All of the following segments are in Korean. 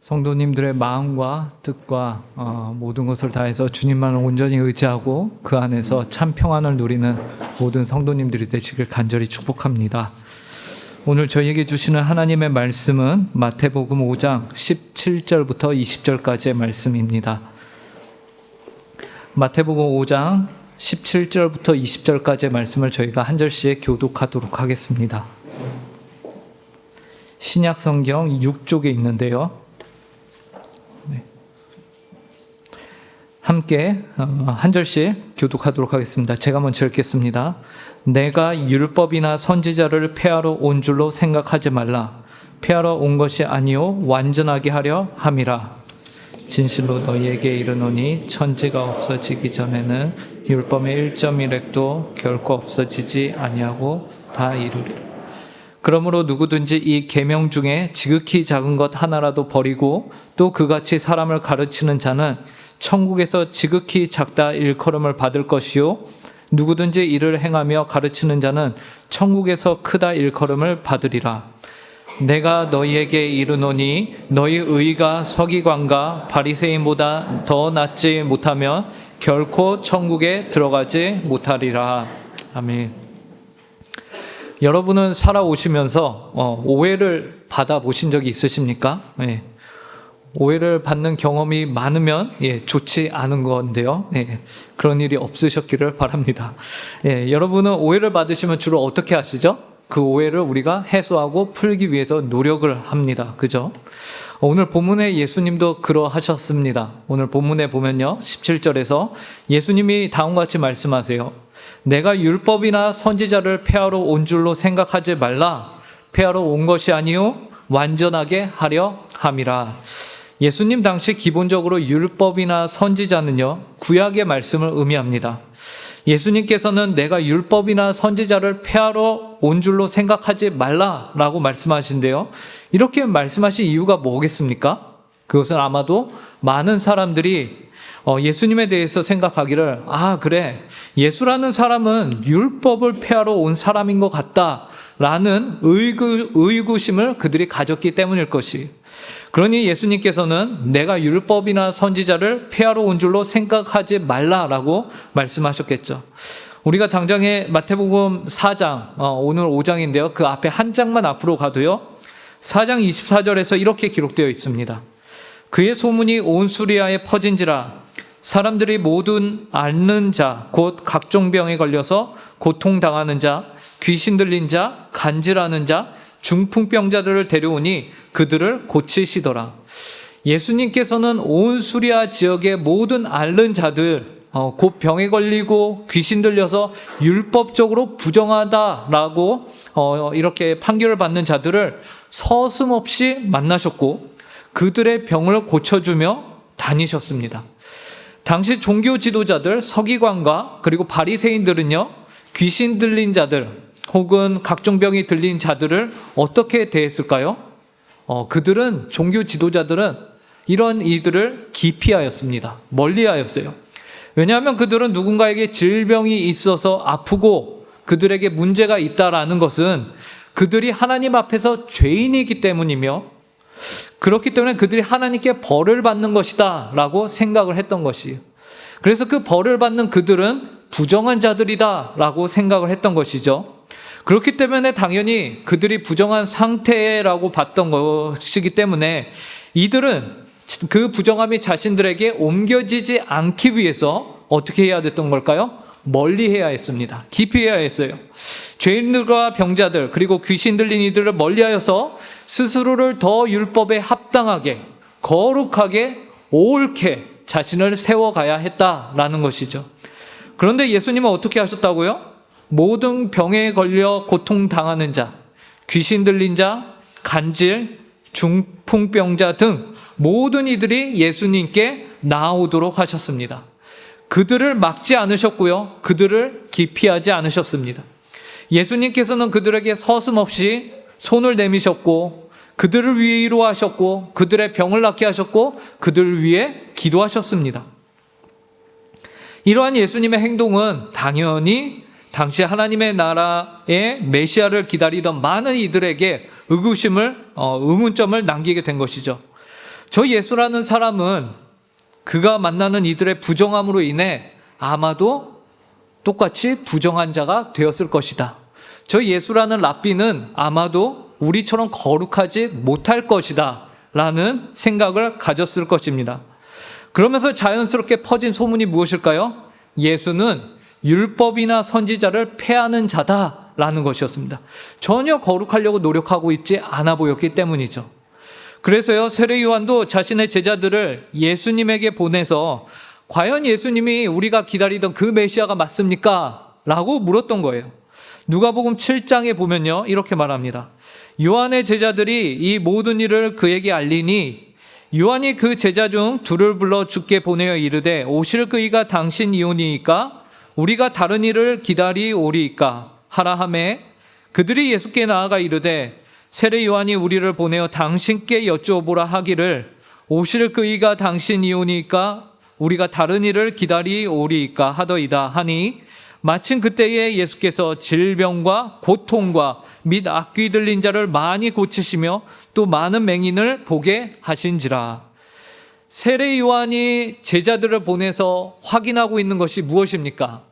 성도님들의 마음과 뜻과 모든 것을 다해서 주님만 온전히 의지하고 그 안에서 참 평안을 누리는 모든 성도님들이 되시길 간절히 축복합니다. 오늘 저희에게 주시는 하나님의 말씀은 마태복음 5장 17절부터 20절까지의 말씀입니다. 마태복음 5장 17절부터 20절까지의 말씀을 저희가 한 절씩 교독하도록 하겠습니다. 신약 성경 6쪽에 있는데요. 함께 한 절씩 교독하도록 하겠습니다. 제가 먼저 읽겠습니다. 내가 율법이나 선지자를 폐하러 온 줄로 생각하지 말라. 폐하러 온 것이 아니요 완전하게 하려 함이라. 진실로 너희에게 이르노니 천지가 없어지기 전에는 율법의 1.1획도 결코 없어지지 아니하고 다 이루리라. 그러므로 누구든지 이 계명 중에 지극히 작은 것 하나라도 버리고 또 그같이 사람을 가르치는 자는 천국에서 지극히 작다 일컬음을 받을 것이요 누구든지 이를 행하며 가르치는 자는 천국에서 크다 일컬음을 받으리라. 내가 너희에게 이르노니 너희 의가 서기관과 바리새인보다 더 낫지 못하면 결코 천국에 들어가지 못하리라. 아멘. 여러분은 살아오시면서 오해를 받아보신 적이 있으십니까? 네. 오해를 받는 경험이 많으면 좋지 않은 건데요. 그런 일이 없으셨기를 바랍니다. 여러분은 오해를 받으시면 주로 어떻게 하시죠? 그 오해를 우리가 해소하고 풀기 위해서 노력을 합니다. 그죠? 오늘 본문에 예수님도 그러하셨습니다. 오늘 본문에 보면요. 17절에서 예수님이 다음과 같이 말씀하세요. 내가 율법이나 선지자를 폐하러 온 줄로 생각하지 말라. 폐하러 온 것이 아니요 완전하게 하려 함이라. 예수님 당시 기본적으로 율법이나 선지자는요, 구약의 말씀을 의미합니다. 예수님께서는 내가 율법이나 선지자를 폐하러 온 줄로 생각하지 말라라고 말씀하신대요. 이렇게 말씀하신 이유가 뭐겠습니까? 그것은 아마도 많은 사람들이 예수님에 대해서 생각하기를 그래, 예수라는 사람은 율법을 폐하러 온 사람인 것 같다라는 의구심을 그들이 가졌기 때문일 것이. 그러니 예수님께서는 내가 율법이나 선지자를 폐하러 온 줄로 생각하지 말라라고 말씀하셨겠죠. 우리가 당장에 마태복음 4장, 오늘 5장인데요. 그 앞에 한 장만 앞으로 가도요. 4장 24절에서 이렇게 기록되어 있습니다. 그의 소문이 온 수리아에 퍼진지라 사람들이 모든 앓는 자, 곧 각종 병에 걸려서 고통당하는 자, 귀신 들린 자, 간질하는 자, 중풍병자들을 데려오니 그들을 고치시더라. 예수님께서는 온 수리아 지역의 모든 앓는 자들, 곧 병에 걸리고 귀신 들려서 율법적으로 부정하다라고 이렇게 판결을 받는 자들을 서슴없이 만나셨고 그들의 병을 고쳐주며 다니셨습니다. 당시 종교 지도자들, 서기관과 그리고 바리새인들은요, 귀신 들린 자들 혹은 각종 병이 들린 자들을 어떻게 대했을까요? 그들은, 종교 지도자들은 이런 이들을 기피하였습니다. 멀리하였어요. 왜냐하면 그들은 누군가에게 질병이 있어서 아프고 그들에게 문제가 있다라는 것은 그들이 하나님 앞에서 죄인이기 때문이며 그렇기 때문에 그들이 하나님께 벌을 받는 것이다 라고 생각을 했던 것이에요. 그래서 그 벌을 받는 그들은 부정한 자들이다 라고 생각을 했던 것이죠. 그렇기 때문에 당연히 그들이 부정한 상태라고 봤던 것이기 때문에 이들은 그 부정함이 자신들에게 옮겨지지 않기 위해서 어떻게 해야 됐던 걸까요? 멀리 해야 했습니다. 깊이 해야 했어요. 죄인들과 병자들 그리고 귀신 들린 이들을 멀리하여서 스스로를 더 율법에 합당하게 거룩하게 옳게 자신을 세워가야 했다라는 것이죠. 그런데 예수님은 어떻게 하셨다고요? 모든 병에 걸려 고통당하는 자, 귀신 들린 자, 간질, 중풍병자 등 모든 이들이 예수님께 나아오도록 하셨습니다. 그들을 막지 않으셨고요. 그들을 기피하지 않으셨습니다. 예수님께서는 그들에게 서슴없이 손을 내미셨고 그들을 위로하셨고 그들의 병을 낫게 하셨고 그들을 위해 기도하셨습니다. 이러한 예수님의 행동은 당연히 당시 하나님의 나라의 메시아를 기다리던 많은 이들에게 의문점을 남기게 된 것이죠. 저 예수라는 사람은 그가 만나는 이들의 부정함으로 인해 아마도 똑같이 부정한 자가 되었을 것이다. 저 예수라는 랍비는 아마도 우리처럼 거룩하지 못할 것이다 라는 생각을 가졌을 것입니다. 그러면서 자연스럽게 퍼진 소문이 무엇일까요? 예수는 율법이나 선지자를 폐하는 자다라는 것이었습니다. 전혀 거룩하려고 노력하고 있지 않아 보였기 때문이죠. 그래서요, 세례 요한도 자신의 제자들을 예수님에게 보내서 과연 예수님이 우리가 기다리던 그 메시아가 맞습니까? 라고 물었던 거예요. 누가복음 7장에 보면요, 이렇게 말합니다. 요한의 제자들이 이 모든 일을 그에게 알리니 요한이 그 제자 중 둘을 불러 주께 보내어 이르되 오실 그이가 당신이오니이까 우리가 다른 일을 기다리오리이까 하라 하매 그들이 예수께 나아가 이르되 세례 요한이 우리를 보내어 당신께 여쭈어보라 하기를 오실 그이가 당신이오니이까 우리가 다른 일을 기다리오리이까 하더이다 하니 마침 그때에 예수께서 질병과 고통과 및 악귀 들린 자를 많이 고치시며 또 많은 맹인을 보게 하신지라. 세례 요한이 제자들을 보내서 확인하고 있는 것이 무엇입니까?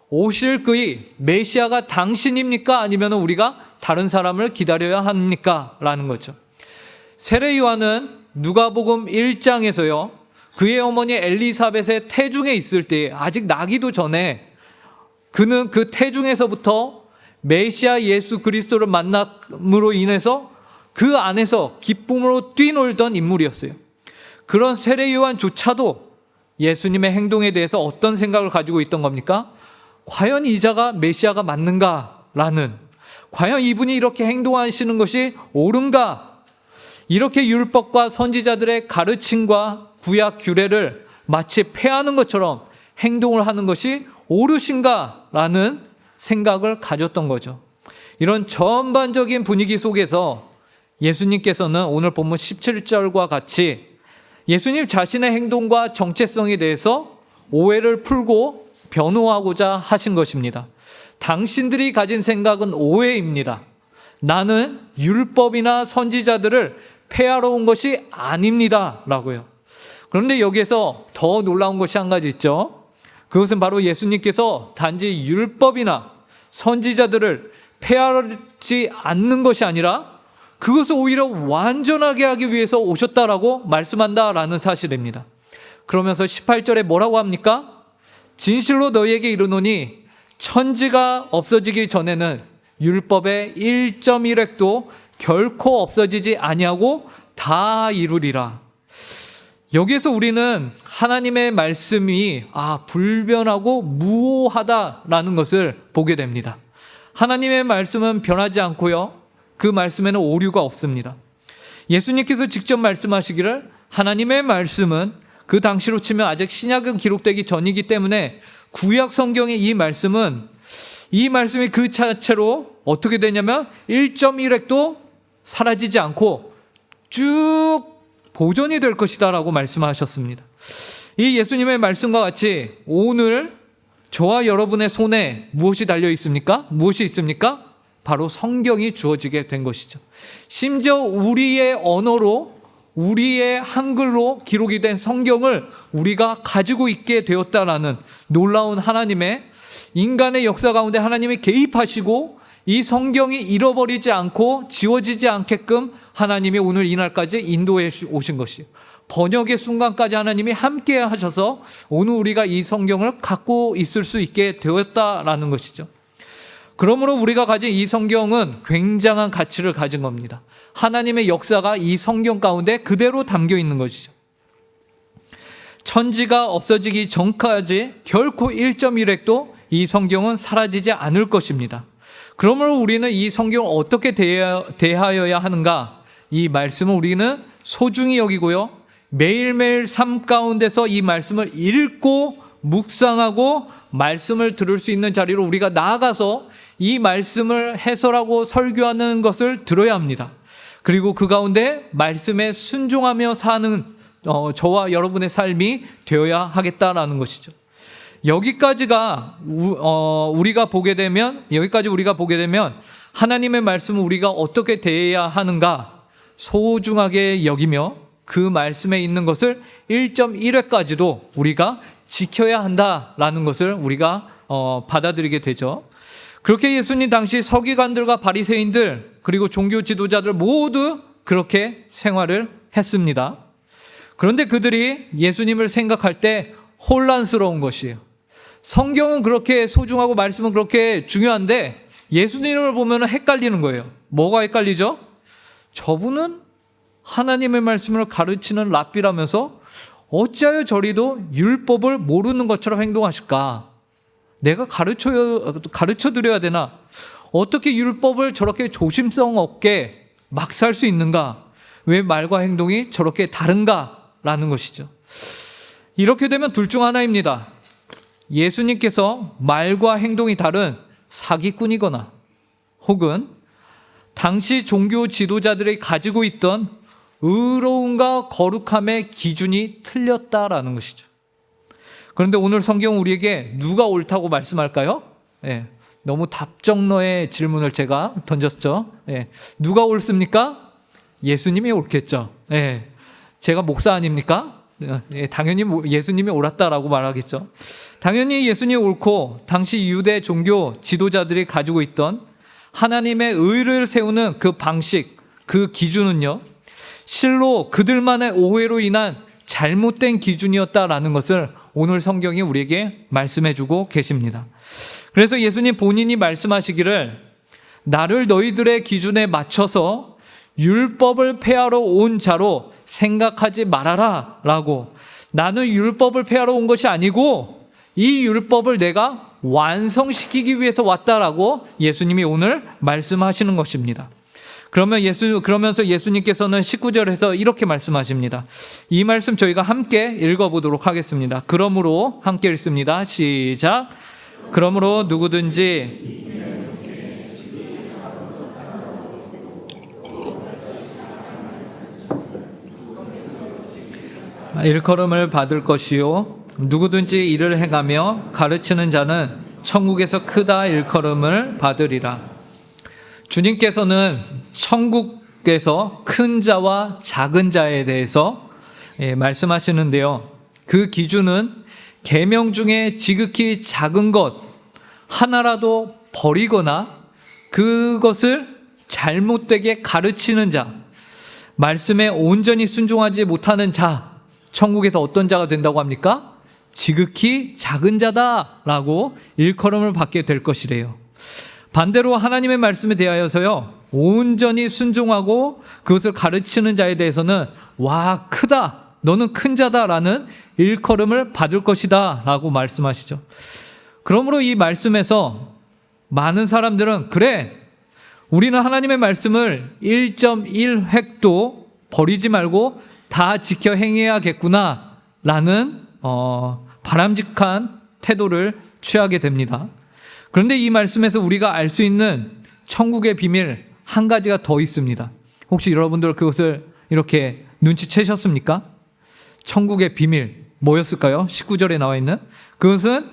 오실 그의 메시아가 당신입니까? 아니면 우리가 다른 사람을 기다려야 합니까? 라는 거죠. 세례 요한은 누가복음 1장에서요, 그의 어머니 엘리사벳의 태중에 있을 때 아직 나기도 전에 그는 그 태중에서부터 메시아 예수 그리스도를 만남으로 인해서 그 안에서 기쁨으로 뛰놀던 인물이었어요. 그런 세례 요한조차도 예수님의 행동에 대해서 어떤 생각을 가지고 있던 겁니까? 과연 이 자가 메시아가 맞는가라는, 과연 이분이 이렇게 행동하시는 것이 옳은가? 이렇게 율법과 선지자들의 가르침과 구약 규례를 마치 폐하는 것처럼 행동을 하는 것이 옳으신가라는 생각을 가졌던 거죠. 이런 전반적인 분위기 속에서 예수님께서는 오늘 본문 17절과 같이 예수님 자신의 행동과 정체성에 대해서 오해를 풀고 변호하고자 하신 것입니다. 당신들이 가진 생각은 오해입니다. 나는 율법이나 선지자들을 폐하러 온 것이 아닙니다 라고요. 그런데 여기에서 더 놀라운 것이 한 가지 있죠. 그것은 바로 예수님께서 단지 율법이나 선지자들을 폐하지 않는 것이 아니라 그것을 오히려 완전하게 하기 위해서 오셨다라고 말씀한다라는 사실입니다. 그러면서 18절에 뭐라고 합니까? 진실로 너희에게 이르노니 천지가 없어지기 전에는 율법의 1.1획도 결코 없어지지 아니하고 다 이루리라. 여기에서 우리는 하나님의 말씀이 불변하고 무오하다라는 것을 보게 됩니다. 하나님의 말씀은 변하지 않고요, 그 말씀에는 오류가 없습니다. 예수님께서 직접 말씀하시기를 하나님의 말씀은, 그 당시로 치면 아직 신약은 기록되기 전이기 때문에 구약 성경의 이 말씀이 그 자체로 어떻게 되냐면 1.1획도 사라지지 않고 쭉 보존이 될 것이다 라고 말씀하셨습니다. 이 예수님의 말씀과 같이 오늘 저와 여러분의 손에 무엇이 달려 있습니까? 무엇이 있습니까? 바로 성경이 주어지게 된 것이죠. 심지어 우리의 언어로, 우리의 한글로 기록이 된 성경을 우리가 가지고 있게 되었다라는 놀라운 하나님의, 인간의 역사 가운데 하나님이 개입하시고 이 성경이 잃어버리지 않고 지워지지 않게끔 하나님이 오늘 이날까지 인도해 오신 것이에요. 번역의 순간까지 하나님이 함께 하셔서 오늘 우리가 이 성경을 갖고 있을 수 있게 되었다라는 것이죠. 그러므로 우리가 가진 이 성경은 굉장한 가치를 가진 겁니다. 하나님의 역사가 이 성경 가운데 그대로 담겨 있는 것이죠. 천지가 없어지기 전까지 결코 1.1획도 이 성경은 사라지지 않을 것입니다. 그러므로 우리는 이 성경을 어떻게 대하여야 하는가? 이 말씀을 우리는 소중히 여기고요, 매일매일 삶 가운데서 이 말씀을 읽고 묵상하고 말씀을 들을 수 있는 자리로 우리가 나아가서 이 말씀을 해설하고 설교하는 것을 들어야 합니다. 그리고 그 가운데 말씀에 순종하며 사는 저와 여러분의 삶이 되어야 하겠다라는 것이죠. 여기까지가 우리가 보게 되면 하나님의 말씀을 우리가 어떻게 대해야 하는가 소중하게 여기며 그 말씀에 있는 것을 1.1회까지도 우리가 지켜야 한다라는 것을 우리가 받아들이게 되죠. 그렇게 예수님 당시 서기관들과 바리새인들 그리고 종교 지도자들 모두 그렇게 생활을 했습니다. 그런데 그들이 예수님을 생각할 때 혼란스러운 것이에요. 성경은 그렇게 소중하고 말씀은 그렇게 중요한데 예수님을 보면 헷갈리는 거예요. 뭐가 헷갈리죠? 저분은 하나님의 말씀을 가르치는 랍비라면서 어찌하여 저리도 율법을 모르는 것처럼 행동하실까? 내가 가르쳐 드려야 되나? 어떻게 율법을 저렇게 조심성 없게 막 살 수 있는가? 왜 말과 행동이 저렇게 다른가? 라는 것이죠. 이렇게 되면 둘 중 하나입니다. 예수님께서 말과 행동이 다른 사기꾼이거나 혹은 당시 종교 지도자들이 가지고 있던 의로움과 거룩함의 기준이 틀렸다라는 것이죠. 그런데 오늘 성경은 우리에게 누가 옳다고 말씀할까요? 너무 답정너의 질문을 제가 던졌죠. 누가 옳습니까? 예수님이 옳겠죠. 제가 목사 아닙니까? 당연히 예수님이 옳았다라고 말하겠죠. 당연히 예수님이 옳고 당시 유대 종교 지도자들이 가지고 있던 하나님의 의를 세우는 그 방식, 그 기준은요, 실로 그들만의 오해로 인한 잘못된 기준이었다라는 것을 오늘 성경이 우리에게 말씀해주고 계십니다. 그래서 예수님 본인이 말씀하시기를 나를 너희들의 기준에 맞춰서 율법을 폐하러 온 자로 생각하지 말아라 라고, 나는 율법을 폐하러 온 것이 아니고 이 율법을 내가 완성시키기 위해서 왔다라고 예수님이 오늘 말씀하시는 것입니다. 그러면서 예수님께서는 19절에서 이렇게 말씀하십니다. 이 말씀 저희가 함께 읽어보도록 하겠습니다. 그러므로 함께 읽습니다. 시작. 그러므로 누구든지 일컬음을 받을 것이요 누구든지 이를 행하며 가르치는 자는 천국에서 크다 일컬음을 받으리라. 주님께서는 천국에서 큰 자와 작은 자에 대해서 말씀하시는데요. 그 기준은 계명 중에 지극히 작은 것 하나라도 버리거나 그것을 잘못되게 가르치는 자, 말씀에 온전히 순종하지 못하는 자, 천국에서 어떤 자가 된다고 합니까? 지극히 작은 자다라고 일컬음을 받게 될 것이래요. 반대로 하나님의 말씀에 대하여서요, 온전히 순종하고 그것을 가르치는 자에 대해서는 와 크다, 너는 큰 자다라는 일컬음을 받을 것이다 라고 말씀하시죠. 그러므로 이 말씀에서 많은 사람들은 그래, 우리는 하나님의 말씀을 1.1획도 버리지 말고 다 지켜 행해야겠구나 라는 바람직한 태도를 취하게 됩니다. 그런데 이 말씀에서 우리가 알 수 있는 천국의 비밀 한 가지가 더 있습니다. 혹시 여러분들 그것을 이렇게 눈치채셨습니까? 천국의 비밀 뭐였을까요? 19절에 나와 있는 그것은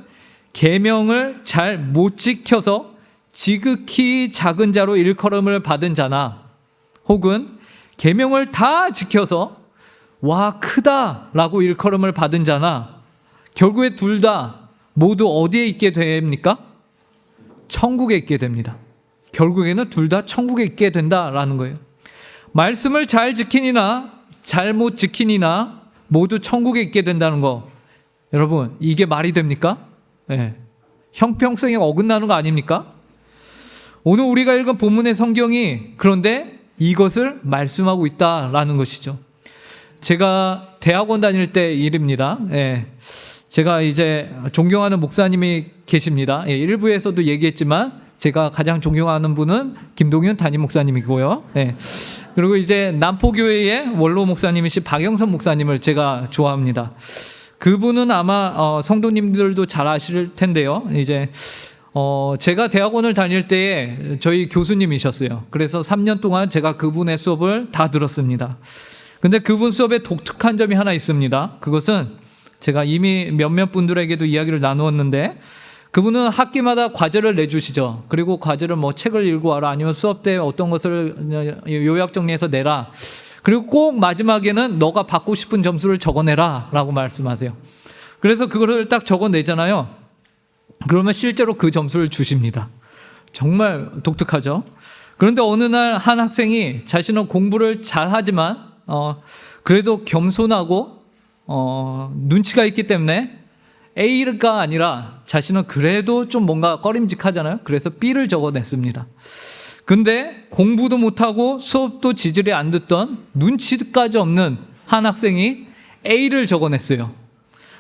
계명을 잘 못 지켜서 지극히 작은 자로 일컬음을 받은 자나 혹은 계명을 다 지켜서 와 크다라고 일컬음을 받은 자나 결국에 둘 다 모두 어디에 있게 됩니까? 천국에 있게 됩니다. 결국에는 둘 다 천국에 있게 된다라는 거예요. 말씀을 잘 지키니나 잘못 지키니나 모두 천국에 있게 된다는 거, 여러분 이게 말이 됩니까? 형평성이 어긋나는 거 아닙니까? 오늘 우리가 읽은 본문의 성경이 그런데 이것을 말씀하고 있다라는 것이죠. 제가 대학원 다닐 때 일입니다. 제가 이제 존경하는 목사님이 계십니다. 일부에서도 얘기했지만 제가 가장 존경하는 분은 김동윤 담임 목사님이고요. 그리고 이제 남포교회의 원로 목사님이신 박영선 목사님을 제가 좋아합니다. 그분은 아마 성도님들도 잘 아실 텐데요. 이제 제가 대학원을 다닐 때에 저희 교수님이셨어요. 그래서 3년 동안 제가 그분의 수업을 다 들었습니다. 근데 그분 수업에 독특한 점이 하나 있습니다. 그것은 제가 이미 몇몇 분들에게도 이야기를 나누었는데 그분은 학기마다 과제를 내주시죠. 그리고 과제를 뭐 책을 읽고 와라 아니면 수업 때 어떤 것을 요약 정리해서 내라. 그리고 꼭 마지막에는 너가 받고 싶은 점수를 적어내라 라고 말씀하세요. 그래서 그거를 딱 적어내잖아요. 그러면 실제로 그 점수를 주십니다. 정말 독특하죠. 그런데 어느 날 한 학생이 자신은 공부를 잘하지만 그래도 겸손하고 눈치가 있기 때문에 A가 아니라 자신은 그래도 좀 뭔가 꺼림직하잖아요. 그래서 B를 적어냈습니다. 근데 공부도 못하고 수업도 지질이 안 듣던 눈치까지 없는 한 학생이 A를 적어냈어요.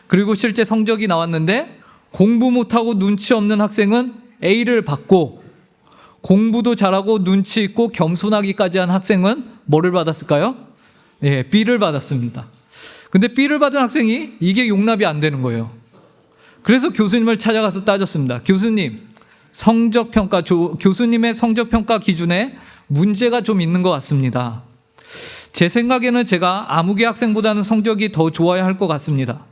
그리고 실제 성적이 나왔는데 공부 못하고 눈치 없는 학생은 A를 받고 공부도 잘하고 눈치 있고 겸손하기까지 한 학생은 뭐를 받았을까요? 예, B를 받았습니다. 근데 B를 받은 학생이 이게 용납이 안 되는 거예요. 그래서 교수님을 찾아가서 따졌습니다. 교수님, 교수님의 성적평가 기준에 문제가 좀 있는 것 같습니다. 제 생각에는 제가 아무개 학생보다는 성적이 더 좋아야 할 것 같습니다.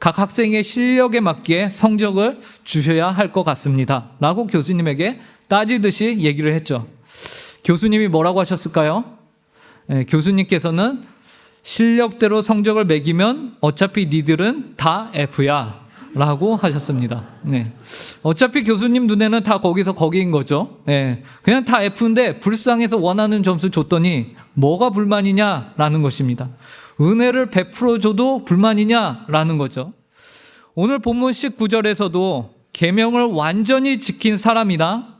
각 학생의 실력에 맞게 성적을 주셔야 할 것 같습니다. 라고 교수님에게 따지듯이 얘기를 했죠. 교수님이 뭐라고 하셨을까요? 교수님께서는 실력대로 성적을 매기면 어차피 니들은 다 F야 라고 하셨습니다. 네. 어차피 교수님 눈에는 다 거기인 거죠. 네. 그냥 다 F인데 불쌍해서 원하는 점수 줬더니 뭐가 불만이냐라는 것입니다. 은혜를 베풀어줘도 불만이냐라는 거죠. 오늘 본문 19절에서도 계명을 완전히 지킨 사람이나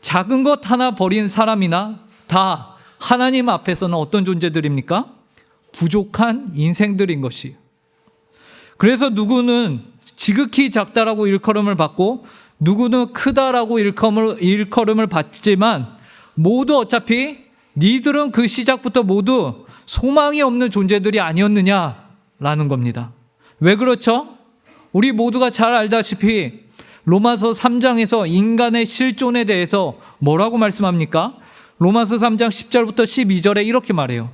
작은 것 하나 버린 사람이나 다 하나님 앞에서는 어떤 존재들입니까? 부족한 인생들인 것이에요. 그래서 누구는 지극히 작다라고 일컬음을 받고 누구는 크다라고 일컬음을 받지만 모두 어차피 니들은 그 시작부터 모두 소망이 없는 존재들이 아니었느냐라는 겁니다. 왜 그렇죠? 우리 모두가 잘 알다시피 로마서 3장에서 인간의 실존에 대해서 뭐라고 말씀합니까? 로마서 3장 10절부터 12절에 이렇게 말해요.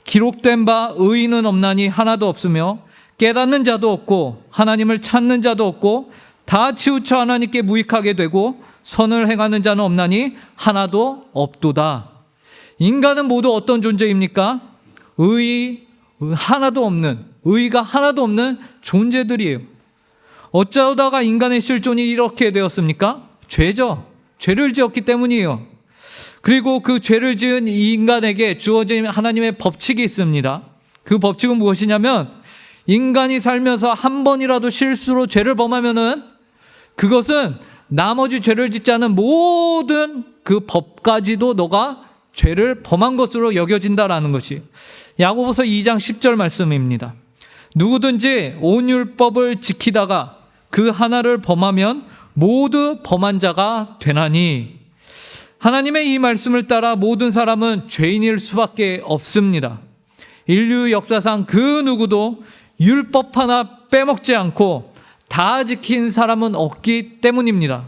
기록된 바 의인은 없나니 하나도 없으며 깨닫는 자도 없고 하나님을 찾는 자도 없고 다 치우쳐 하나님께 무익하게 되고 선을 행하는 자는 없나니 하나도 없도다. 인간은 모두 어떤 존재입니까? 의의가 하나도 없는 존재들이에요. 어쩌다가 인간의 실존이 이렇게 되었습니까? 죄죠. 죄를 지었기 때문이에요. 그리고 그 죄를 지은 이 인간에게 주어진 하나님의 법칙이 있습니다. 그 법칙은 무엇이냐면 인간이 살면서 한 번이라도 실수로 죄를 범하면은 그것은 나머지 죄를 짓지 않은 모든 그 법까지도 너가 죄를 범한 것으로 여겨진다라는 것이 야고보서 2장 10절 말씀입니다. 누구든지 온 율법을 지키다가 그 하나를 범하면 모두 범한 자가 되나니. 하나님의 이 말씀을 따라 모든 사람은 죄인일 수밖에 없습니다. 인류 역사상 그 누구도 율법 하나 빼먹지 않고 다 지킨 사람은 없기 때문입니다.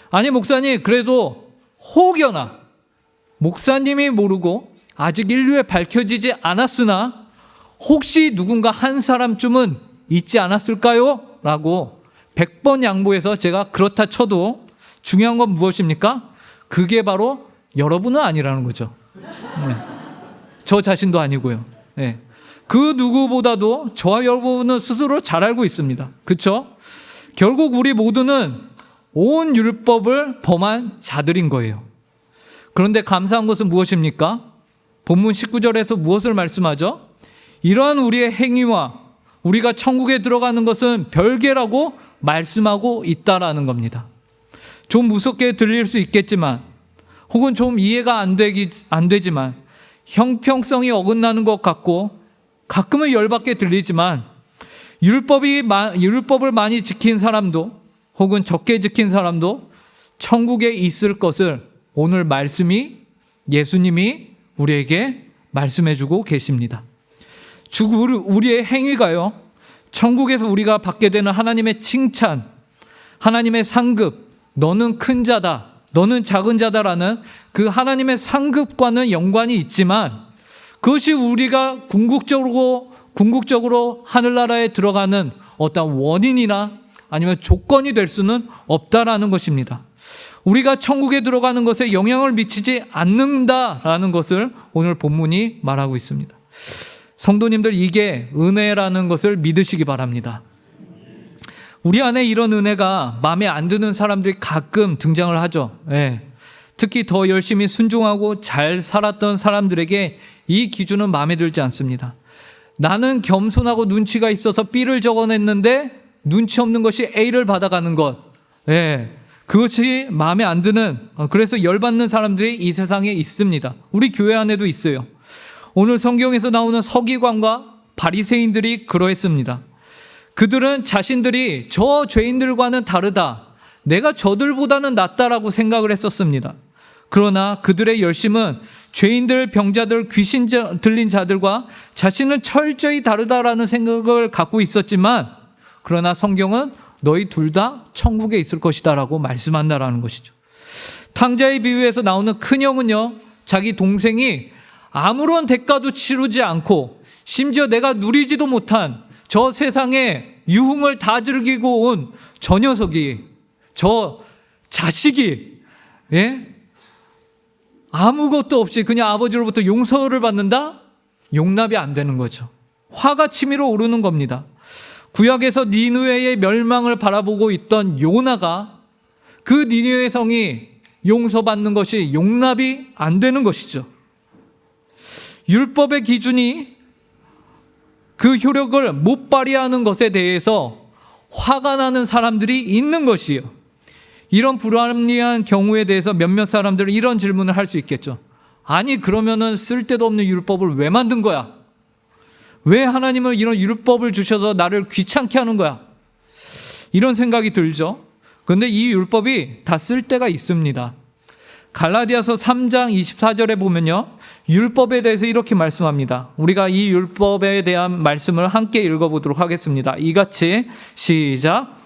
아니 목사님, 그래도 혹여나 목사님이 모르고 아직 인류에 밝혀지지 않았으나 혹시 누군가 한 사람쯤은 있지 않았을까요? 라고 100번 양보해서 제가 그렇다 쳐도 중요한 건 무엇입니까? 그게 바로 여러분은 아니라는 거죠. 네. 저 자신도 아니고요. 네. 그 누구보다도 저와 여러분은 스스로 잘 알고 있습니다. 그렇죠? 결국 우리 모두는 온 율법을 범한 자들인 거예요. 그런데 감사한 것은 무엇입니까? 본문 19절에서 무엇을 말씀하죠? 이러한 우리의 행위와 우리가 천국에 들어가는 것은 별개라고 말씀하고 있다라는 겁니다. 좀 무섭게 들릴 수 있겠지만 혹은 좀 이해가 안 되지만 형평성이 어긋나는 것 같고 가끔은 열받게 들리지만 율법을 많이 지킨 사람도 혹은 적게 지킨 사람도 천국에 있을 것을 오늘 예수님이 우리에게 말씀해 주고 계십니다. 우리의 행위가요, 천국에서 우리가 받게 되는 하나님의 칭찬, 하나님의 상급, 너는 큰 자다, 너는 작은 자다라는 그 하나님의 상급과는 연관이 있지만 그것이 우리가 궁극적으로 하늘나라에 들어가는 어떤 원인이나 아니면 조건이 될 수는 없다라는 것입니다. 우리가 천국에 들어가는 것에 영향을 미치지 않는다라는 것을 오늘 본문이 말하고 있습니다. 성도님들, 이게 은혜라는 것을 믿으시기 바랍니다. 우리 안에 이런 은혜가 마음에 안 드는 사람들이 가끔 등장을 하죠. 특히 더 열심히 순종하고 잘 살았던 사람들에게 이 기준은 마음에 들지 않습니다. 나는 겸손하고 눈치가 있어서 B를 적어냈는데 눈치 없는 것이 A를 받아가는 것. 그것이 마음에 안 드는, 그래서 열받는 사람들이 이 세상에 있습니다. 우리 교회 안에도 있어요. 오늘 성경에서 나오는 서기관과 바리새인들이 그러했습니다. 그들은 자신들이 저 죄인들과는 다르다, 내가 저들보다는 낫다라고 생각을 했었습니다. 그러나 그들의 열심은 죄인들, 병자들, 귀신 들린 자들과 자신은 철저히 다르다라는 생각을 갖고 있었지만, 그러나 성경은 너희 둘 다 천국에 있을 것이다 라고 말씀한다라는 것이죠. 탕자의 비유에서 나오는 큰형은요, 자기 동생이 아무런 대가도 치르지 않고 심지어 내가 누리지도 못한 저 세상에 유흥을 다 즐기고 온 저 녀석이, 저 자식이, 아무것도 없이 그냥 아버지로부터 용서를 받는다? 용납이 안 되는 거죠. 화가 치밀어 오르는 겁니다. 구약에서 니느웨의 멸망을 바라보고 있던 요나가 그 니느웨 성이 용서받는 것이 용납이 안 되는 것이죠. 율법의 기준이 그 효력을 못 발휘하는 것에 대해서 화가 나는 사람들이 있는 것이에요. 이런 불합리한 경우에 대해서 몇몇 사람들은 이런 질문을 할 수 있겠죠. 아니, 그러면은 쓸데도 없는 율법을 왜 만든 거야? 왜 하나님은 이런 율법을 주셔서 나를 귀찮게 하는 거야? 이런 생각이 들죠. 그런데 이 율법이 다 쓸데가 있습니다. 갈라디아서 3장 24절에 보면요, 율법에 대해서 이렇게 말씀합니다. 우리가 이 율법에 대한 말씀을 함께 읽어보도록 하겠습니다. 이같이, 시작.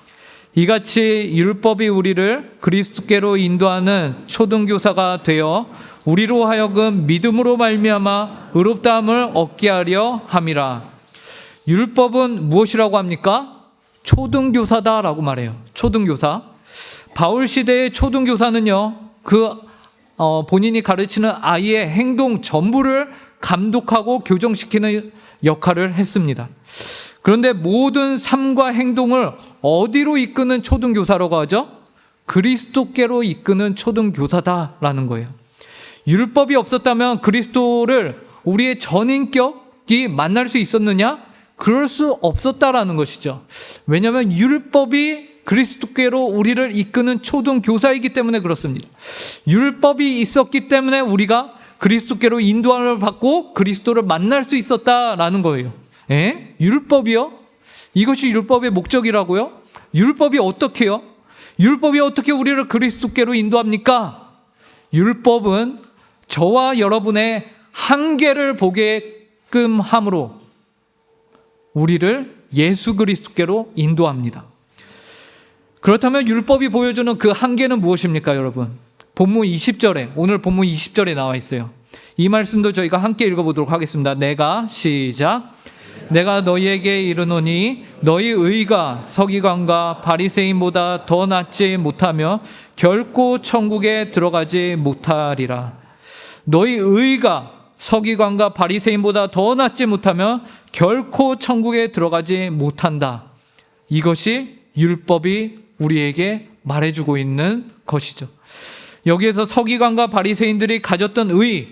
이같이 율법이 우리를 그리스도께로 인도하는 초등교사가 되어 우리로 하여금 믿음으로 말미암아 의롭다함을 얻게 하려 함이라. 율법은 무엇이라고 합니까? 초등교사다라고 말해요. 초등교사. 바울 시대의 초등교사는요, 본인이 가르치는 아이의 행동 전부를 감독하고 교정시키는 역할을 했습니다. 그런데 모든 삶과 행동을 어디로 이끄는 초등교사라고 하죠? 그리스도께로 이끄는 초등교사다라는 거예요. 율법이 없었다면 그리스도를 우리의 전인격이 만날 수 있었느냐? 그럴 수 없었다라는 것이죠. 왜냐하면 율법이 그리스도께로 우리를 이끄는 초등교사이기 때문에 그렇습니다. 율법이 있었기 때문에 우리가 그리스도께로 인도함을 받고 그리스도를 만날 수 있었다라는 거예요. 율법이요? 이것이 율법의 목적이라고요? 율법이 어떻게 해요? 율법이 어떻게 우리를 그리스도께로 인도합니까? 율법은 저와 여러분의 한계를 보게끔 함으로 우리를 예수 그리스도께로 인도합니다. 그렇다면 율법이 보여주는 그 한계는 무엇입니까, 여러분? 본문 20절에, 오늘 본문 20절에 나와 있어요. 이 말씀도 저희가 함께 읽어보도록 하겠습니다. 시작. 내가 너희에게 이르노니 너희 의가 서기관과 바리새인보다 더 낫지 못하며 결코 천국에 들어가지 못하리라. 너희 의가 서기관과 바리새인보다 더 낫지 못하며 결코 천국에 들어가지 못한다. 이것이 율법이 우리에게 말해주고 있는 것이죠. 여기에서 서기관과 바리새인들이 가졌던 의,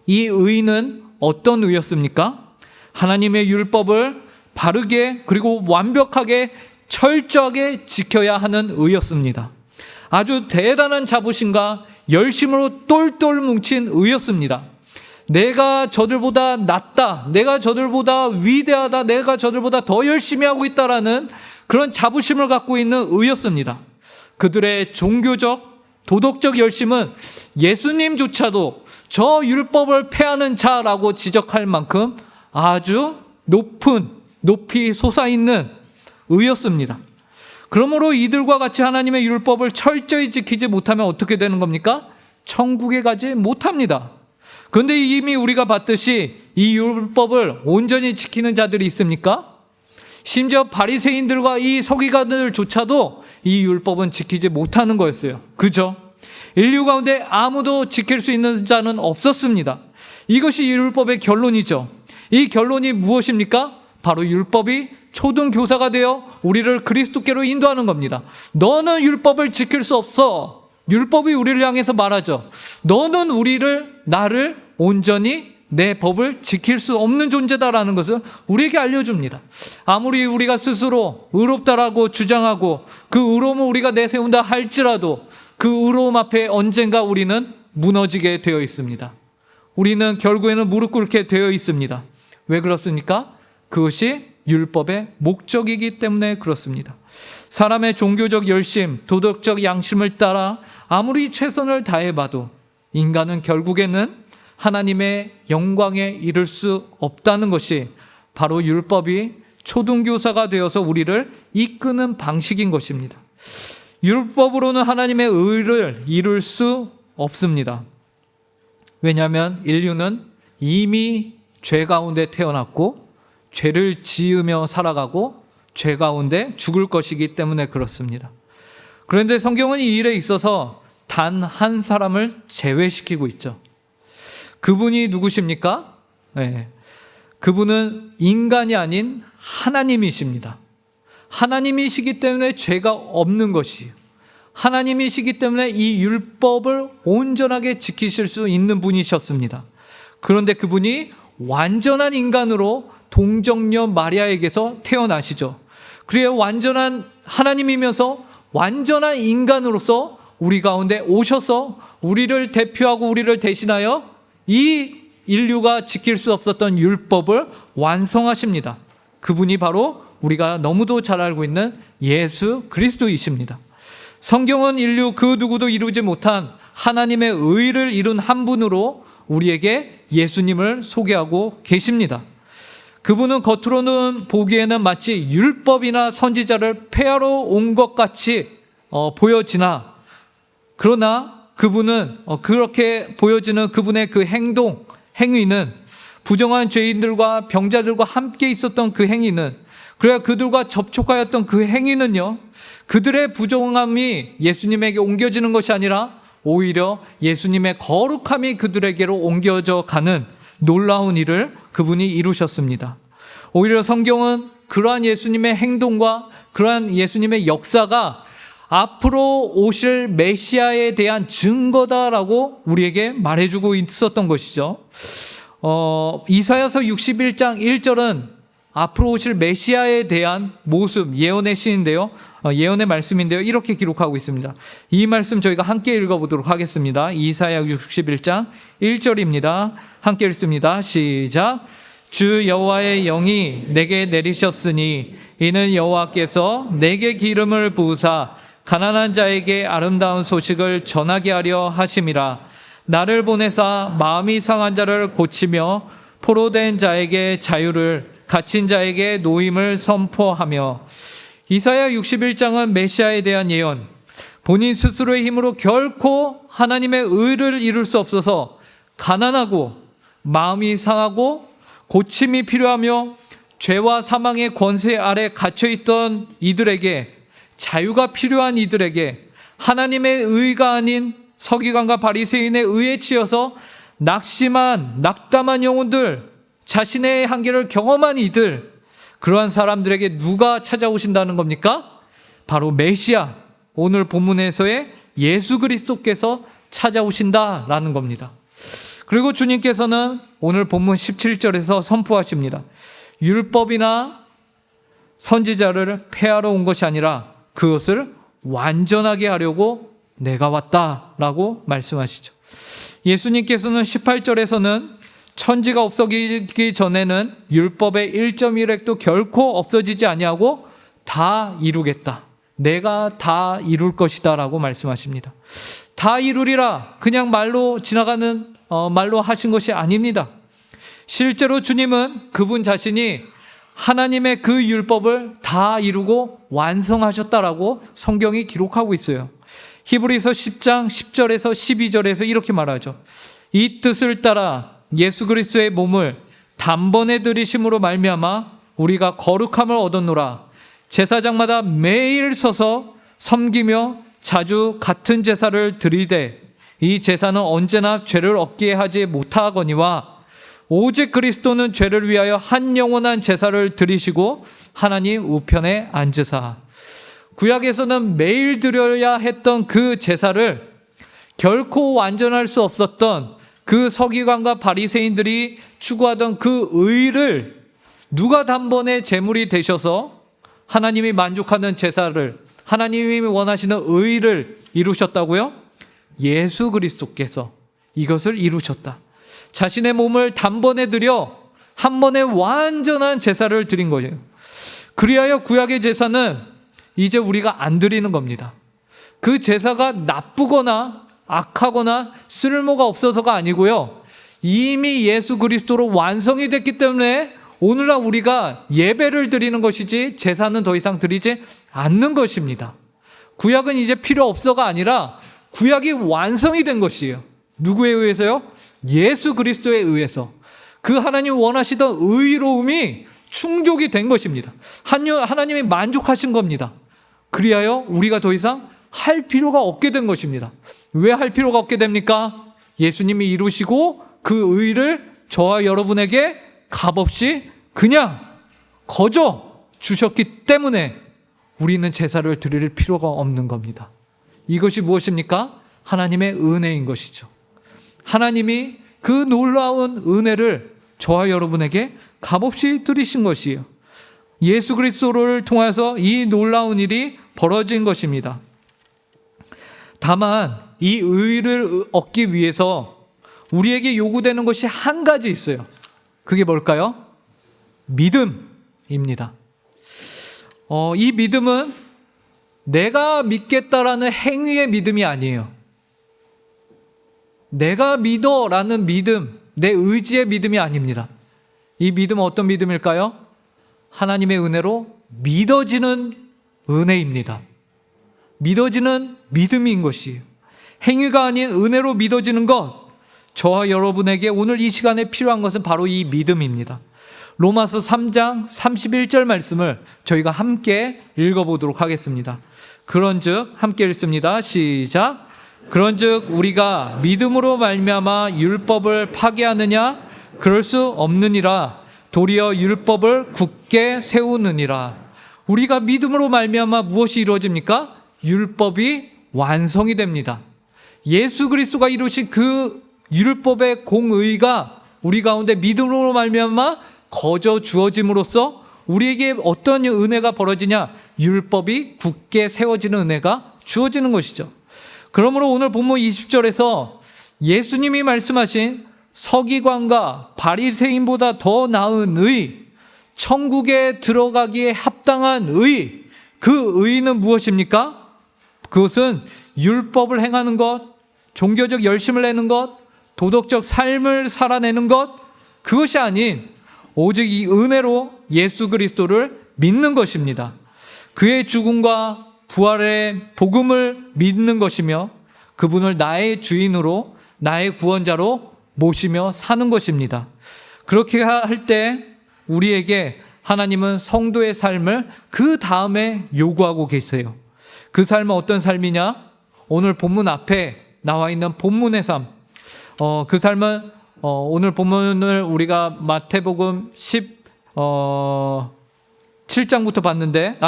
이 의는 어떤 의였습니까? 하나님의 율법을 바르게 그리고 완벽하게 철저하게 지켜야 하는 의였습니다. 아주 대단한 자부심과 열심으로 똘똘 뭉친 의였습니다. 내가 저들보다 낫다, 내가 저들보다 위대하다, 내가 저들보다 더 열심히 하고 있다라는 그런 자부심을 갖고 있는 의였습니다. 그들의 종교적, 도덕적 열심은 예수님조차도 저 율법을 폐하는 자라고 지적할 만큼 아주 높이 솟아있는 의였습니다. 그러므로 이들과 같이 하나님의 율법을 철저히 지키지 못하면 어떻게 되는 겁니까? 천국에 가지 못합니다. 그런데 이미 우리가 봤듯이 이 율법을 온전히 지키는 자들이 있습니까? 심지어 바리새인들과 이 서기관들조차도 이 율법은 지키지 못하는 거였어요. 그죠? 인류 가운데 아무도 지킬 수 있는 자는 없었습니다. 이것이 율법의 결론이죠. 이 결론이 무엇입니까? 바로 율법이 초등교사가 되어 우리를 그리스도께로 인도하는 겁니다. 너는 율법을 지킬 수 없어. 율법이 우리를 향해서 말하죠. 너는 나를 온전히 내 법을 지킬 수 없는 존재다라는 것을 우리에게 알려줍니다. 아무리 우리가 스스로 의롭다라고 주장하고 그 의로움을 우리가 내세운다 할지라도 그 의로움 앞에 언젠가 우리는 무너지게 되어 있습니다. 우리는 결국에는 무릎 꿇게 되어 있습니다. 왜 그렇습니까? 그것이 율법의 목적이기 때문에 그렇습니다. 사람의 종교적 열심, 도덕적 양심을 따라 아무리 최선을 다해봐도 인간은 결국에는 하나님의 영광에 이를 수 없다는 것이 바로 율법이 초등교사가 되어서 우리를 이끄는 방식인 것입니다. 율법으로는 하나님의 의를 이룰 수 없습니다. 왜냐하면 인류는 이미 죄 가운데 태어났고 죄를 지으며 살아가고 죄 가운데 죽을 것이기 때문에 그렇습니다. 그런데 성경은 이 일에 있어서 단 한 사람을 제외시키고 있죠. 그분이 누구십니까? 네. 그분은 인간이 아닌 하나님이십니다. 하나님이시기 때문에 죄가 없는 것이에요. 하나님이시기 때문에 이 율법을 온전하게 지키실 수 있는 분이셨습니다. 그런데 그분이 완전한 인간으로 동정녀 마리아에게서 태어나시죠. 그래야 완전한 하나님이면서 완전한 인간으로서 우리 가운데 오셔서 우리를 대표하고 우리를 대신하여 이 인류가 지킬 수 없었던 율법을 완성하십니다. 그분이 바로 우리가 너무도 잘 알고 있는 예수 그리스도이십니다. 성경은 인류 그 누구도 이루지 못한 하나님의 의를 이룬 한 분으로 우리에게 예수님을 소개하고 계십니다. 그분은 겉으로는 보기에는 마치 율법이나 선지자를 폐하러 온 것 같이 보여지나, 그러나 그분은 그렇게 보여지는 그분의 그 행위는 부정한 죄인들과 병자들과 함께 있었던 그 행위는, 그래야 그들과 접촉하였던 그 행위는요, 그들의 부정함이 예수님에게 옮겨지는 것이 아니라 오히려 예수님의 거룩함이 그들에게로 옮겨져 가는 놀라운 일을 그분이 이루셨습니다. 오히려 성경은 그러한 예수님의 행동과 그러한 예수님의 역사가 앞으로 오실 메시아에 대한 증거다라고 우리에게 말해주고 있었던 것이죠. 이사야서 61장 1절은 앞으로 오실 메시아에 대한 모습, 예언의 시인데요. 예언의 말씀인데요. 이렇게 기록하고 있습니다. 이 말씀 저희가 함께 읽어보도록 하겠습니다. 이사야 61장 1절입니다. 함께 읽습니다. 시작. 주 여호와의 영이 내게 내리셨으니 이는 여호와께서 내게 기름을 부으사 가난한 자에게 아름다운 소식을 전하게 하려 하심이라. 나를 보내사 마음이 상한 자를 고치며 포로된 자에게 자유를, 갇힌 자에게 노임을 선포하며. 이사야 61장은 메시아에 대한 예언, 본인 스스로의 힘으로 결코 하나님의 의를 이룰 수 없어서 가난하고 마음이 상하고 고침이 필요하며 죄와 사망의 권세 아래 갇혀있던 이들에게, 자유가 필요한 이들에게 하나님의 의가 아닌 서기관과 바리새인의 의에 치여서 낙담한 영혼들, 자신의 한계를 경험한 이들, 그러한 사람들에게 누가 찾아오신다는 겁니까? 바로 메시아, 오늘 본문에서의 예수 그리스도께서 찾아오신다라는 겁니다. 그리고 주님께서는 오늘 본문 17절에서 선포하십니다. 율법이나 선지자를 폐하러 온 것이 아니라 그것을 완전하게 하려고 내가 왔다라고 말씀하시죠. 예수님께서는 18절에서는 천지가 없어지기 전에는 율법의 1.1획도 결코 없어지지 아니하고 다 이루겠다. 내가 다 이룰 것이다 라고 말씀하십니다. 다 이루리라 그냥 말로 지나가는 말로 하신 것이 아닙니다. 실제로 주님은 그분 자신이 하나님의 그 율법을 다 이루고 완성하셨다라고 성경이 기록하고 있어요. 히브리서 10장 10절에서 12절에서 이렇게 말하죠. 이 뜻을 따라 예수 그리스도의 몸을 단번에 들이심으로 말미암아 우리가 거룩함을 얻었노라. 제사장마다 매일 서서 섬기며 자주 같은 제사를 드리되 이 제사는 언제나 죄를 얻게 하지 못하거니와 오직 그리스도는 죄를 위하여 한 영원한 제사를 드리시고 하나님 우편에 앉으사. 구약에서는 매일 드려야 했던 그 제사를 결코 완전할 수 없었던 그 서기관과 바리새인들이 추구하던 그 의를 누가 단번에 제물이 되셔서 하나님이 만족하는 제사를, 하나님이 원하시는 의를 이루셨다고요? 예수 그리스도께서 이것을 이루셨다. 자신의 몸을 단번에 드려 한 번에 완전한 제사를 드린 거예요. 그리하여 구약의 제사는 이제 우리가 안 드리는 겁니다. 그 제사가 나쁘거나 악하거나 쓸모가 없어서가 아니고요, 이미 예수 그리스도로 완성이 됐기 때문에 오늘날 우리가 예배를 드리는 것이지 제사는 더 이상 드리지 않는 것입니다. 구약은 이제 필요 없어가 아니라 구약이 완성이 된 것이에요. 누구에 의해서요? 예수 그리스도에 의해서. 그 하나님 원하시던 의로움이 충족이 된 것입니다. 하나님이 만족하신 겁니다. 그리하여 우리가 더 이상 할 필요가 없게 된 것입니다. 왜 할 필요가 없게 됩니까? 예수님이 이루시고 그 의를 저와 여러분에게 값없이 그냥 거저 주셨기 때문에 우리는 제사를 드릴 필요가 없는 겁니다. 이것이 무엇입니까? 하나님의 은혜인 것이죠. 하나님이 그 놀라운 은혜를 저와 여러분에게 값없이 드리신 것이에요. 예수 그리스도를 통해서 이 놀라운 일이 벌어진 것입니다. 다만 이 의를 얻기 위해서 우리에게 요구되는 것이 한 가지 있어요. 그게 뭘까요? 믿음입니다. 이 믿음은 내가 믿겠다라는 행위의 믿음이 아니에요. 내가 믿어라는 믿음, 내 의지의 믿음이 아닙니다. 이 믿음은 어떤 믿음일까요? 하나님의 은혜로 믿어지는 은혜입니다. 믿어지는 믿음인 것이에요. 행위가 아닌 은혜로 믿어지는 것, 저와 여러분에게 오늘 이 시간에 필요한 것은 바로 이 믿음입니다. 로마서 3장 31절 말씀을 저희가 함께 읽어보도록 하겠습니다. 그런즉 함께 읽습니다. 시작. 그런즉 우리가 믿음으로 말미암아 율법을 파괴하느냐? 그럴 수 없느니라. 도리어 율법을 굳게 세우느니라. 우리가 믿음으로 말미암아 무엇이 이루어집니까? 율법이 완성이 됩니다. 예수 그리스도가 이루신 그 율법의 공의가 우리 가운데 믿음으로 말미암아 거저 주어짐으로써 우리에게 어떤 은혜가 벌어지냐? 율법이 굳게 세워지는 은혜가 주어지는 것이죠. 그러므로 오늘 본문 20절에서 예수님이 말씀하신 서기관과 바리새인보다 더 나은 의, 천국에 들어가기에 합당한 의, 그 의는 무엇입니까? 그것은 율법을 행하는 것, 종교적 열심을 내는 것, 도덕적 삶을 살아내는 것, 그것이 아닌 오직 이 은혜로 예수 그리스도를 믿는 것입니다. 그의 죽음과 부활의 복음을 믿는 것이며 그분을 나의 주인으로, 나의 구원자로 모시며 사는 것입니다. 그렇게 할 때 우리에게 하나님은 성도의 삶을 그 다음에 요구하고 계세요. 그 삶은 어떤 삶이냐? 오늘 본문 앞에 나와 있는 본문의 삶. 그 삶은 오늘 본문을 우리가 마태복음 7장부터 봤는데,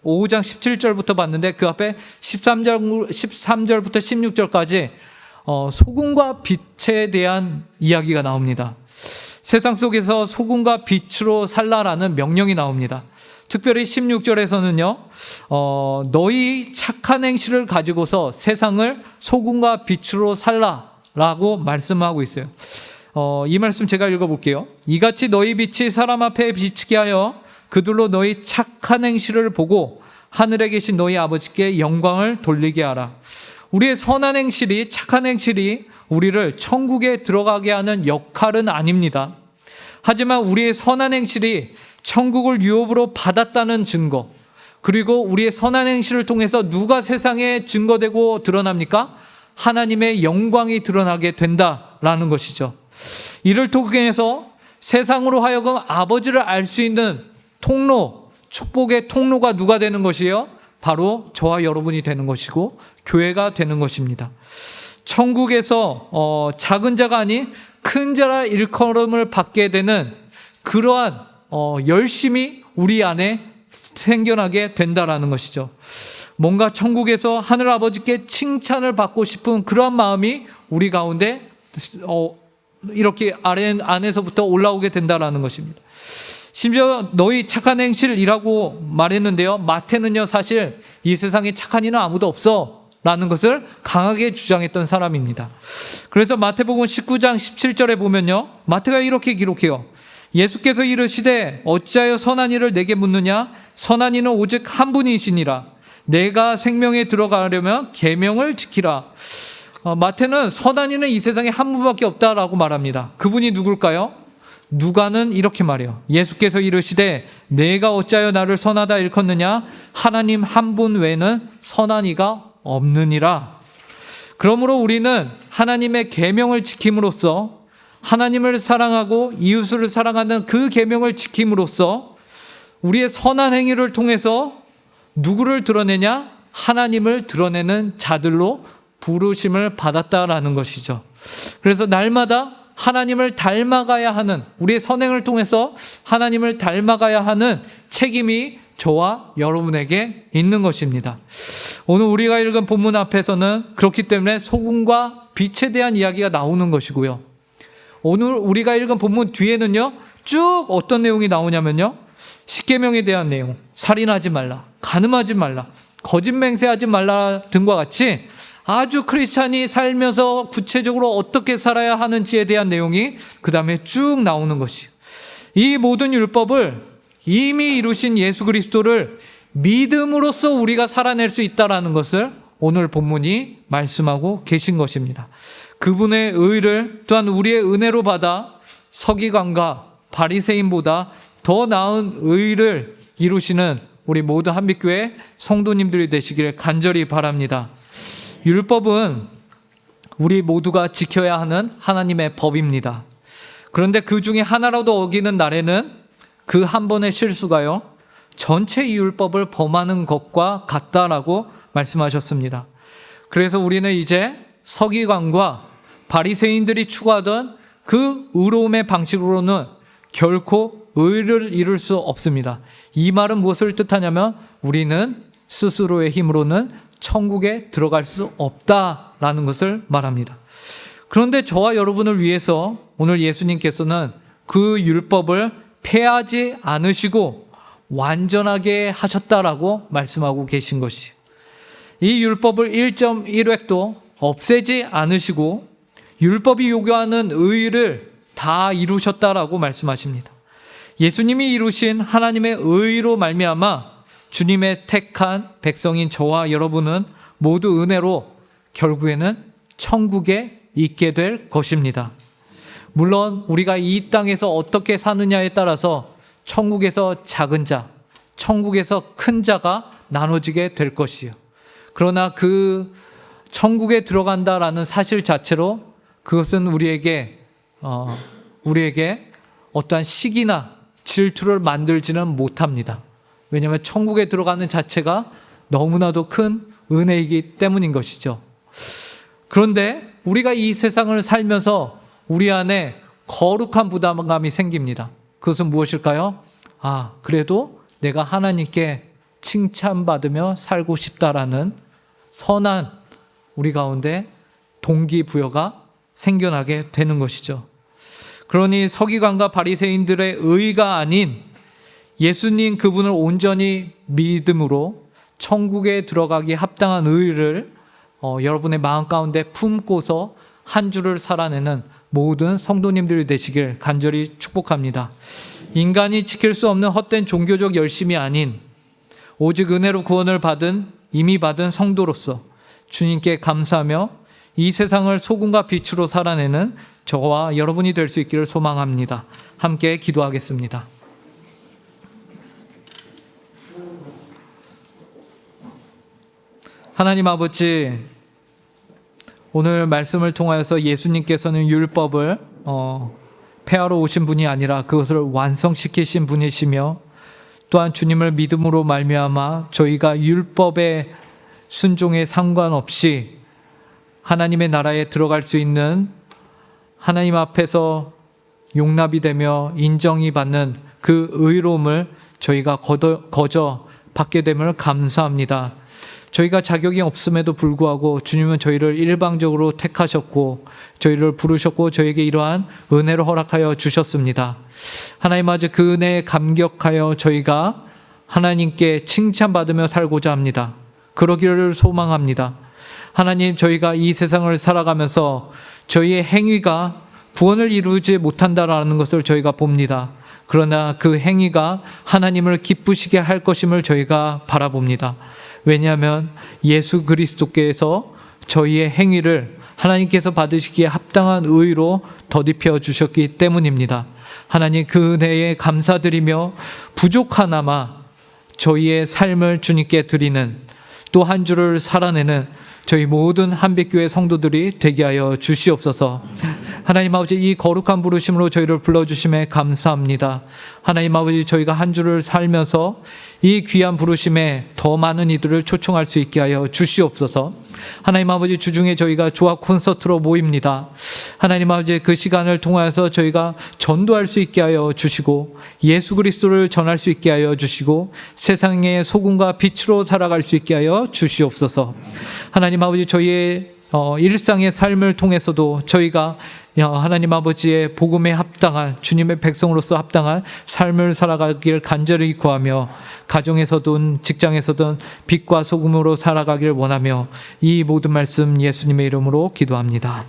5장 17절부터 봤는데 그 앞에 13절부터 16절까지 소금과 빛에 대한 이야기가 나옵니다. 세상 속에서 소금과 빛으로 살라라는 명령이 나옵니다. 특별히 16절에서는요, 너희 착한 행실을 가지고서 세상을 소금과 빛으로 살라라고 말씀하고 있어요. 이 말씀 제가 읽어볼게요. 이같이 너희 빛이 사람 앞에 비치게 하여 그들로 너희 착한 행실을 보고 하늘에 계신 너희 아버지께 영광을 돌리게 하라. 우리의 선한 행실이, 착한 행실이 우리를 천국에 들어가게 하는 역할은 아닙니다. 하지만 우리의 선한 행실이 천국을 유업으로 받았다는 증거, 그리고 우리의 선한 행실을 통해서 누가 세상에 증거되고 드러납니까? 하나님의 영광이 드러나게 된다라는 것이죠. 이를 통해서 세상으로 하여금 아버지를 알 수 있는 통로, 축복의 통로가 누가 되는 것이에요? 바로 저와 여러분이 되는 것이고 교회가 되는 것입니다. 천국에서 작은 자가 아닌 큰 자라 일컬음을 받게 되는 그러한 열심이 우리 안에 생겨나게 된다라는 것이죠. 뭔가 천국에서 하늘 아버지께 칭찬을 받고 싶은 그러한 마음이 우리 가운데 이렇게 안에서부터 올라오게 된다라는 것입니다. 심지어 너희 착한 행실이라고 말했는데요, 마태는요 사실 이 세상에 착한 이는 아무도 없어 라는 것을 강하게 주장했던 사람입니다. 그래서 마태복음 19장 17절에 보면요, 마태가 이렇게 기록해요. 예수께서 이르시되 어찌하여 선한 이를 내게 묻느냐? 선한 이는 오직 한 분이시니라. 내가 생명에 들어가려면 계명을 지키라. 마태는 선한 이는 이 세상에 한 분밖에 없다라고 말합니다. 그분이 누굴까요? 누가는 이렇게 말해요. 예수께서 이르시되 내가 어찌하여 나를 선하다 일컫느냐? 하나님 한 분 외에는 선한 이가 없느니라. 그러므로 우리는 하나님의 계명을 지킴으로써, 하나님을 사랑하고 이웃을 사랑하는 그 계명을 지킴으로써 우리의 선한 행위를 통해서 누구를 드러내냐? 하나님을 드러내는 자들로 부르심을 받았다라는 것이죠. 그래서 날마다 하나님을 닮아가야 하는, 우리의 선행을 통해서 하나님을 닮아가야 하는 책임이 저와 여러분에게 있는 것입니다. 오늘 우리가 읽은 본문 앞에서는 그렇기 때문에 소금과 빛에 대한 이야기가 나오는 것이고요. 오늘 우리가 읽은 본문 뒤에는요, 쭉 어떤 내용이 나오냐면요, 십계명에 대한 내용, 살인하지 말라, 간음하지 말라, 거짓 맹세하지 말라 등과 같이 아주 크리스찬이 살면서 구체적으로 어떻게 살아야 하는지에 대한 내용이 그 다음에 쭉 나오는 것이에요. 이 모든 율법을 이미 이루신 예수 그리스도를 믿음으로써 우리가 살아낼 수 있다는 것을 오늘 본문이 말씀하고 계신 것입니다. 그분의 의를 또한 우리의 은혜로 받아 서기관과 바리새인보다 더 나은 의를 이루시는 우리 모두 한빛교회 성도님들이 되시기를 간절히 바랍니다. 율법은 우리 모두가 지켜야 하는 하나님의 법입니다. 그런데 그 중에 하나라도 어기는 날에는 그 한 번의 실수가요, 전체 율법을 범하는 것과 같다라고 말씀하셨습니다. 그래서 우리는 이제 서기관과 바리새인들이 추구하던 그 의로움의 방식으로는 결코 의를 이룰 수 없습니다. 이 말은 무엇을 뜻하냐면 우리는 스스로의 힘으로는 천국에 들어갈 수 없다라는 것을 말합니다. 그런데 저와 여러분을 위해서 오늘 예수님께서는 그 율법을 폐하지 않으시고 완전하게 하셨다라고 말씀하고 계신 것이, 이 율법을 1.1획도 없애지 않으시고 율법이 요구하는 의를 다 이루셨다라고 말씀하십니다. 예수님이 이루신 하나님의 의로 말미암아 주님의 택한 백성인 저와 여러분은 모두 은혜로 결국에는 천국에 있게 될 것입니다. 물론 우리가 이 땅에서 어떻게 사느냐에 따라서 천국에서 작은 자, 천국에서 큰 자가 나눠지게 될 것이요. 그러나 그 천국에 들어간다라는 사실 자체로 그것은 우리에게 어떠한 시기나 질투를 만들지는 못합니다. 왜냐하면 천국에 들어가는 자체가 너무나도 큰 은혜이기 때문인 것이죠. 그런데 우리가 이 세상을 살면서 우리 안에 거룩한 부담감이 생깁니다. 그것은 무엇일까요? 그래도 내가 하나님께 칭찬받으며 살고 싶다라는 선한 우리 가운데 동기부여가 생겨나게 되는 것이죠. 그러니 서기관과 바리새인들의 의가 아닌 예수님 그분을 온전히 믿음으로 천국에 들어가기 합당한 의를 여러분의 마음 가운데 품고서 한 주를 살아내는 모든 성도님들이 되시길 간절히 축복합니다. 인간이 지킬 수 없는 헛된 종교적 열심이 아닌 오직 은혜로 구원을 이미 받은 성도로서 주님께 감사하며 이 세상을 소금과 빛으로 살아내는 저와 여러분이 될 수 있기를 소망합니다. 함께 기도하겠습니다. 하나님 아버지, 오늘 말씀을 통하여서 예수님께서는 율법을 폐하러 오신 분이 아니라 그것을 완성시키신 분이시며 또한 주님을 믿음으로 말미암아 저희가 율법의 순종에 상관없이 하나님의 나라에 들어갈 수 있는, 하나님 앞에서 용납이 되며 인정이 받는 그 의로움을 저희가 거저 받게 됨을 감사합니다. 저희가 자격이 없음에도 불구하고 주님은 저희를 일방적으로 택하셨고 저희를 부르셨고 저에게 이러한 은혜를 허락하여 주셨습니다. 하나님 아버지, 그 은혜에 감격하여 저희가 하나님께 칭찬받으며 살고자 합니다. 그러기를 소망합니다. 하나님, 저희가 이 세상을 살아가면서 저희의 행위가 구원을 이루지 못한다라는 것을 저희가 봅니다. 그러나 그 행위가 하나님을 기쁘시게 할 것임을 저희가 바라봅니다. 왜냐하면 예수 그리스도께서 저희의 행위를 하나님께서 받으시기에 합당한 의로 덧입혀 주셨기 때문입니다. 하나님, 그 은혜에 감사드리며 부족하나마 저희의 삶을 주님께 드리는, 또 한 주를 살아내는 저희 모든 한빛교회 성도들이 되게 하여 주시옵소서. 하나님 아버지, 이 거룩한 부르심으로 저희를 불러주심에 감사합니다. 하나님 아버지, 저희가 한 주를 살면서 이 귀한 부르심에 더 많은 이들을 초청할 수 있게 하여 주시옵소서. 하나님 아버지, 주중에 저희가 조합 콘서트로 모입니다. 하나님 아버지, 그 시간을 통하여서 저희가 전도할 수 있게 하여 주시고 예수 그리스도를 전할 수 있게 하여 주시고 세상의 소금과 빛으로 살아갈 수 있게 하여 주시옵소서. 하나님 아버지, 저희의 일상의 삶을 통해서도 저희가 하나님 아버지의 복음에 합당한, 주님의 백성으로서 합당한 삶을 살아가길 간절히 구하며 가정에서든 직장에서든 빛과 소금으로 살아가길 원하며 이 모든 말씀 예수님의 이름으로 기도합니다.